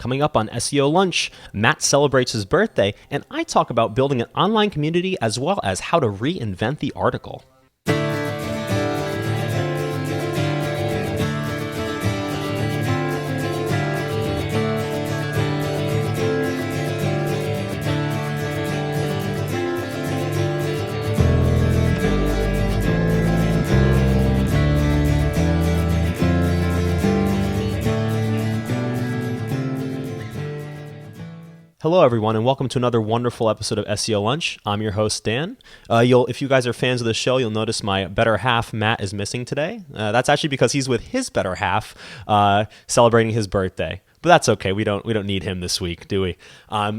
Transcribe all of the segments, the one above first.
Coming up on SEO Lunch, Matt celebrates his birthday, and I talk about building an online community as well as how to reinvent the article. Hello, everyone, and welcome to another wonderful episode of SEO Lunch. I'm your host, Dan. If you guys are fans of the show, you'll notice my better half, Matt, is missing today. That's actually because he's with his better half celebrating his birthday. But that's okay. We don't need him this week, do we?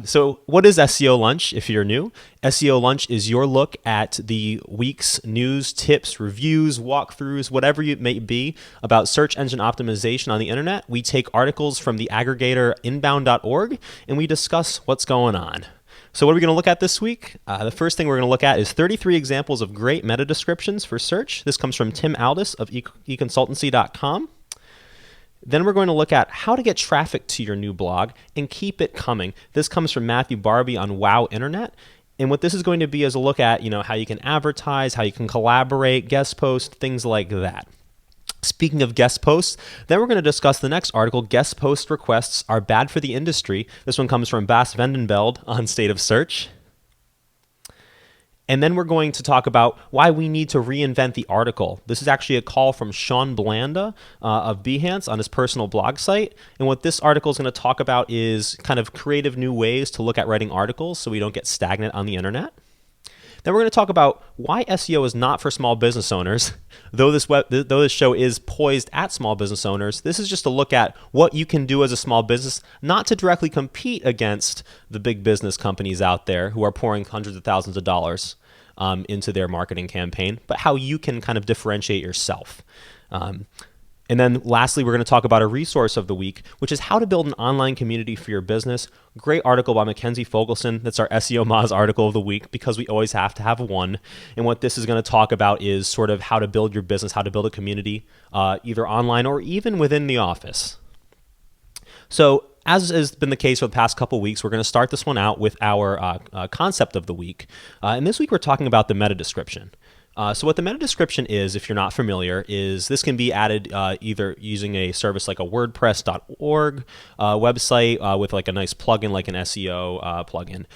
So what is SEO Lunch if you're new? SEO Lunch is your look at the week's news, tips, reviews, walkthroughs, whatever it may be about search engine optimization on the internet. We take articles from the aggregator inbound.org and we discuss what's going on. So what are we going to look at this week? The first thing we're going to look at is 33 examples of great meta descriptions for search. This comes from Tim Aldis of econsultancy.com. Then we're going to look at how to get traffic to your new blog and keep it coming. This comes from Matthew Barbie on Wow Internet. And what this is going to be is a look at, how you can advertise, how you can collaborate, guest post, things like that. Speaking of guest posts, then we're going to discuss the next article, Guest Post Requests Are Bad for the Industry. This one comes from Bas Vandenveld on State of Search. And then we're going to talk about why we need to reinvent the article. This is actually a call from Sean Blanda of Behance on his personal blog site. And what this article is going to talk about is kind of creative new ways to look at writing articles so we don't get stagnant on the internet. Then we're going to talk about why SEO is not for small business owners. Though this show is poised at small business owners, this is just a look at what you can do as a small business, not to directly compete against the big business companies out there who are pouring hundreds of thousands of dollars into their marketing campaign, but how you can kind of differentiate yourself. And then lastly, we're going to talk about a resource of the week, which is how to build an online community for your business. Great article by Mackenzie Fogelson. That's our SEO Moz article of the week because we always have to have one. And what this is going to talk about is sort of how to build your business, how to build a community, either online or even within the office. So as has been the case for the past couple weeks, we're going to start this one out with our concept of the week. And this week we're talking about the meta description. So what the meta description is, if you're not familiar, is this can be added either using a service like a WordPress.org website with like a nice plugin like an SEO plugin,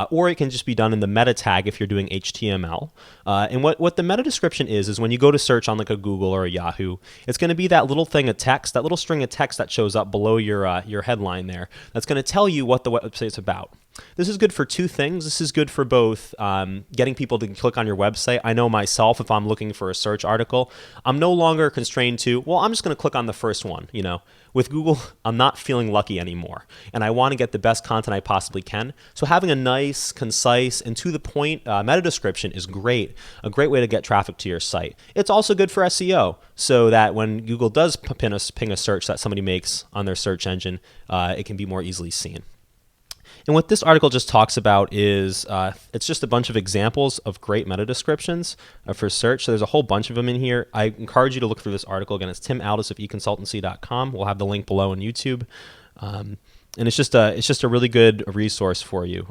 or it can just be done in the meta tag if you're doing HTML. And what the meta description is when you go to search on like a Google or a Yahoo, it's going to be that little thing of text, that little string of text that shows up below your headline there. That's going to tell you what the website's about. This is good for two things. This is good for both getting people to click on your website. I know myself, if I'm looking for a search article, I'm no longer constrained to, I'm just going to click on the first one. With Google, I'm not feeling lucky anymore, and I want to get the best content I possibly can. So having a nice, concise, and to the point meta description is great. A great way to get traffic to your site. It's also good for SEO, so that when Google does ping a search that somebody makes on their search engine, it can be more easily seen. And what this article just talks about is it's just a bunch of examples of great meta descriptions for search. So there's a whole bunch of them in here. I encourage you to look through this article. Again, it's Tim Aldis of econsultancy.com. We'll have the link below on YouTube. And it's just a really good resource for you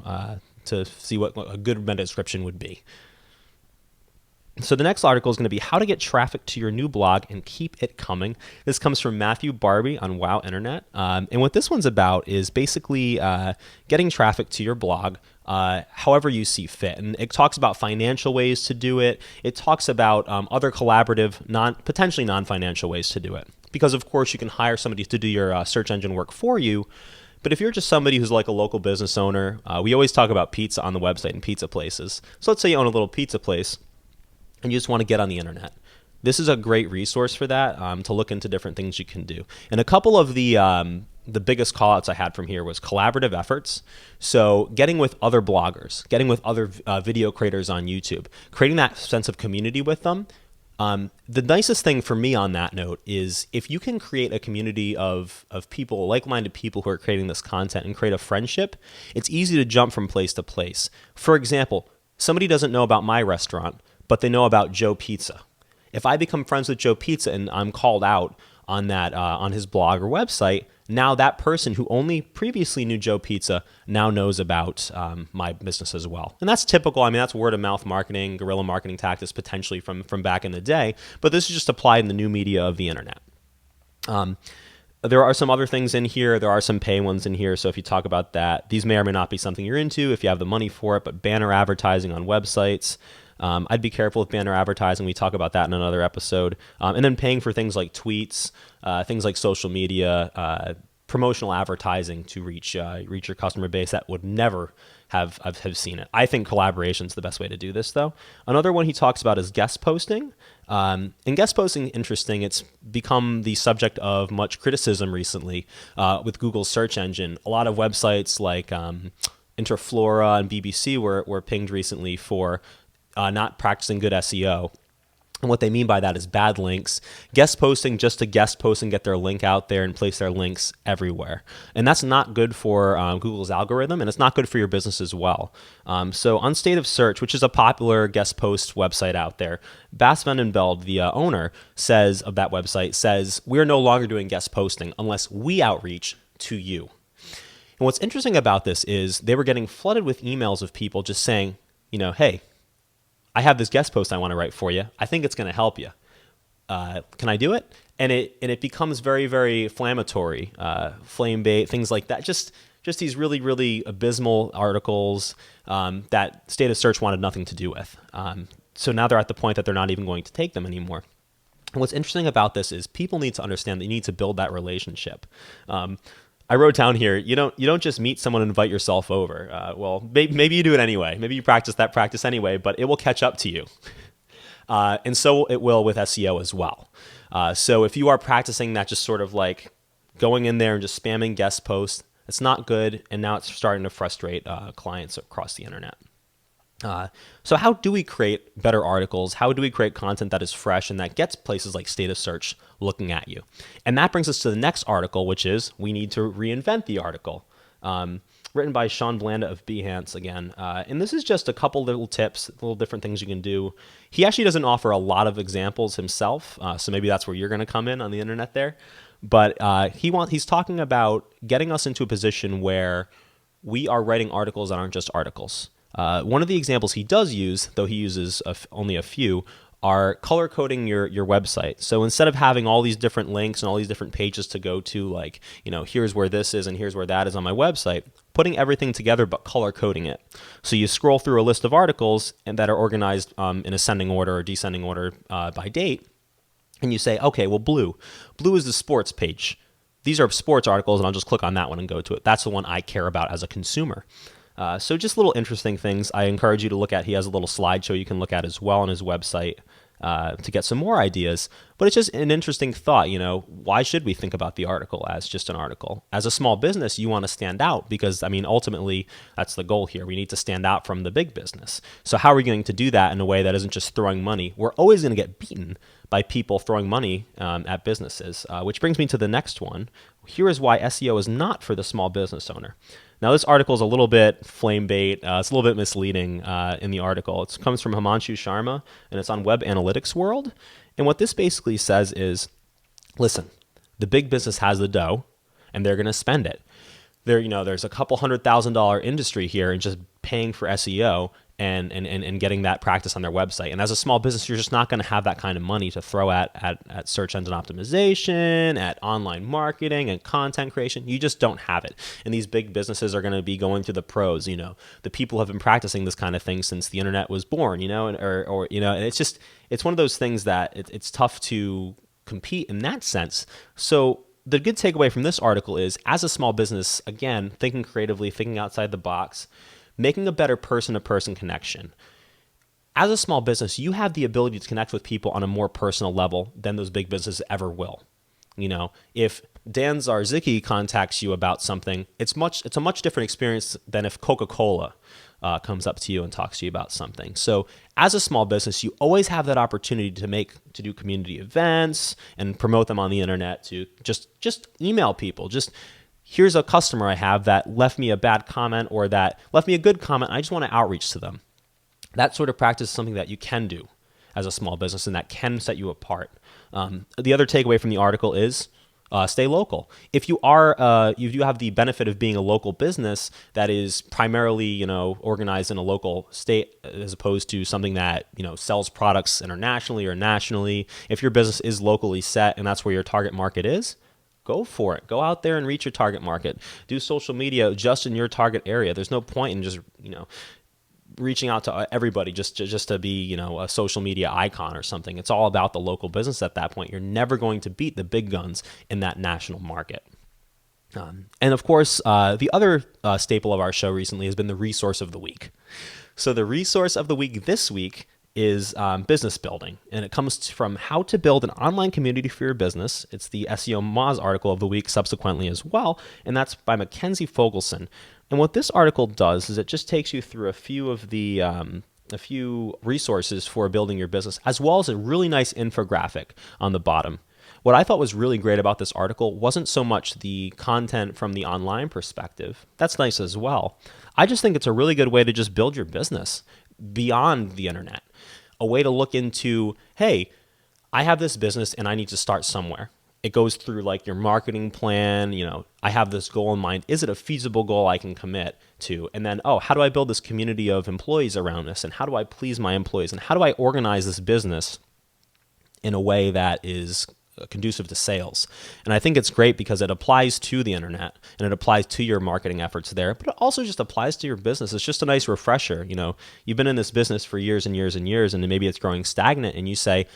to see what a good meta description would be. So the next article is going to be how to get traffic to your new blog and keep it coming. This comes from Matthew Barbie on Wow Internet. And what this one's about is basically getting traffic to your blog however you see fit. And it talks about financial ways to do it. It talks about other collaborative, potentially non-financial ways to do it. Because, of course, you can hire somebody to do your search engine work for you. But if you're just somebody who's like a local business owner, we always talk about pizza on the website and pizza places. So let's say you own a little pizza place and you just want to get on the internet. This is a great resource for that, to look into different things you can do. And a couple of the biggest call-outs I had from here was collaborative efforts. So getting with other bloggers, getting with other video creators on YouTube, creating that sense of community with them. The nicest thing for me on that note is if you can create a community of people, like-minded people who are creating this content and create a friendship, it's easy to jump from place to place. For example, somebody doesn't know about my restaurant, but they know about Joe Pizza. If I become friends with Joe Pizza and I'm called out on that on his blog or website, now that person who only previously knew Joe Pizza now knows about my business as well. And that's typical. I mean, that's word of mouth marketing, guerrilla marketing tactics potentially from back in the day, but this is just applied in the new media of the internet. There are some other things in here. There are some pay ones in here. So if you talk about that, these may or may not be something you're into if you have the money for it, but banner advertising on websites. I'd be careful with banner advertising. We talk about that in another episode. And then paying for things like tweets, things like social media, promotional advertising to reach your customer base that would never have seen it. I think collaboration is the best way to do this, though. Another one he talks about is guest posting. And guest posting, interesting. It's become the subject of much criticism recently with Google's search engine. A lot of websites like Interflora and BBC were pinged recently for not practicing good SEO. And what they mean by that is bad links, guest posting just to guest post and get their link out there and place their links everywhere. And that's not good for Google's algorithm, and it's not good for your business as well. So on State of Search, which is a popular guest post website out there, Bas van den Beld, the owner of that website, says, we're no longer doing guest posting unless we outreach to you. And what's interesting about this is they were getting flooded with emails of people just saying, hey, I have this guest post I want to write for you. I think it's going to help you. Can I do it? And it becomes very, very inflammatory, flame bait, things like that. Just these really, really abysmal articles that State of Search wanted nothing to do with. So now they're at the point that they're not even going to take them anymore. And what's interesting about this is people need to understand that you need to build that relationship. I wrote down here, you don't just meet someone and invite yourself over. Well, maybe you do it anyway. Maybe you practice that practice anyway, but it will catch up to you. And so it will with SEO as well. So if you are practicing that, just sort of like going in there and just spamming guest posts, it's not good. And now it's starting to frustrate clients across the internet. So how do we create better articles? How do we create content that is fresh and that gets places like State of Search looking at you? And that brings us to the next article, which is we need to reinvent the article. Written by Sean Blanda of Behance again. And this is just a couple little tips, little different things you can do. He actually doesn't offer a lot of examples himself. So maybe that's where you're going to come in on the internet there. But he's talking about getting us into a position where we are writing articles that aren't just articles. One of the examples he does use, though he uses only a few, are color coding your website. So instead of having all these different links and all these different pages to go to, like, here's where this is and here's where that is on my website, putting everything together but color coding it. So you scroll through a list of articles and that are organized in ascending order or descending order by date, and you say, okay, well, blue is the sports page. These are sports articles, and I'll just click on that one and go to it. That's the one I care about as a consumer. So just little interesting things I encourage you to look at. He has a little slideshow you can look at as well on his website to get some more ideas. But it's just an interesting thought, why should we think about the article as just an article? As a small business, you want to stand out because, ultimately, that's the goal here. We need to stand out from the big business. So how are we going to do that in a way that isn't just throwing money? We're always going to get beaten by people throwing money at businesses, which brings me to the next one. Here is why SEO is not for the small business owner. Now, this article is a little bit flame bait. It's a little bit misleading in the article. It comes from Himanshu Sharma, and it's on Web Analytics World. And what this basically says is, listen, the big business has the dough, and they're going to spend it. There's a couple $100,000 industry here in just paying for SEO and getting that practice on their website. And as a small business, you're just not going to have that kind of money to throw at search engine optimization, at online marketing and content creation. You just don't have it. And these big businesses are going to be going to the pros. The people have been practicing this kind of thing since the internet was born. And it's one of those things that it's tough to compete in that sense. So the good takeaway from this article is, as a small business, again, thinking creatively, thinking outside the box, making a better person-to-person connection. As a small business, you have the ability to connect with people on a more personal level than those big businesses ever will. If Dan Zarzicki contacts you about something, it's a much different experience than if Coca-Cola comes up to you and talks to you about something. So as a small business, you always have that opportunity to do community events and promote them on the internet, to just email people. Here's a customer I have that left me a bad comment or that left me a good comment. I just want to outreach to them. That sort of practice is something that you can do as a small business and that can set you apart. The other takeaway from the article is stay local. If you are, you do have the benefit of being a local business that is primarily, organized in a local state, as opposed to something that, sells products internationally or nationally. If your business is locally set and that's where your target market is, go for it. Go out there and reach your target market. Do social media just in your target area. There's no point in just, reaching out to everybody just to be, a social media icon or something. It's all about the local business at that point. You're never going to beat the big guns in that national market. And of course, the other staple of our show recently has been the resource of the week. So the resource of the week this week is business building, and it comes from How to Build an Online Community for Your Business. It's the SEO Moz article of the week subsequently as well, and that's by Mackenzie Fogelson. And what this article does is it just takes you through a few of the a few resources for building your business, as well as a really nice infographic on the bottom. What I thought was really great about this article wasn't so much the content from the online perspective. That's nice as well. I just think it's a really good way to just build your business beyond the internet. A way to look into, hey, I have this business and I need to start somewhere. It goes through like your marketing plan, I have this goal in mind. Is it a feasible goal I can commit to? And then, how do I build this community of employees around this? And how do I please my employees? And how do I organize this business in a way that is conducive to sales? And I think it's great because it applies to the internet and it applies to your marketing efforts there, but it also just applies to your business. It's just a nice refresher. You've been in this business for years and years and years, and maybe it's growing stagnant, and you say,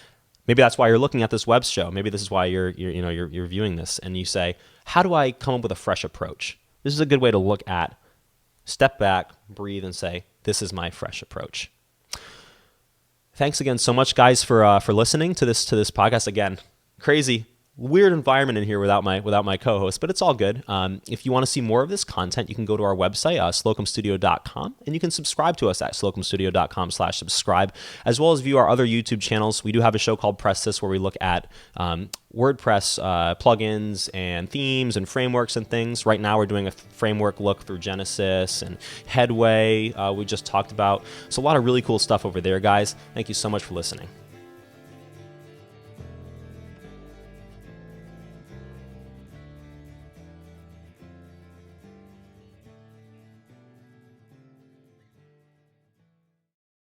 maybe that's why you're looking at this web show. Maybe this is why you're viewing this, and you say, how do I come up with a fresh approach? This is a good way to look at, step back, breathe, and say, this is my fresh approach. Thanks again so much, guys, for listening to this podcast. Again, crazy, weird environment in here without my co-host, but it's all good. If you want to see more of this content, you can go to our website, slocumstudio.com, and you can subscribe to us at slocumstudio.com/subscribe, as well as view our other YouTube channels. We do have a show called Press This, where we look at WordPress plugins and themes and frameworks and things. Right now, we're doing a framework look through Genesis and Headway we just talked about. So a lot of really cool stuff over there, guys. Thank you so much for listening.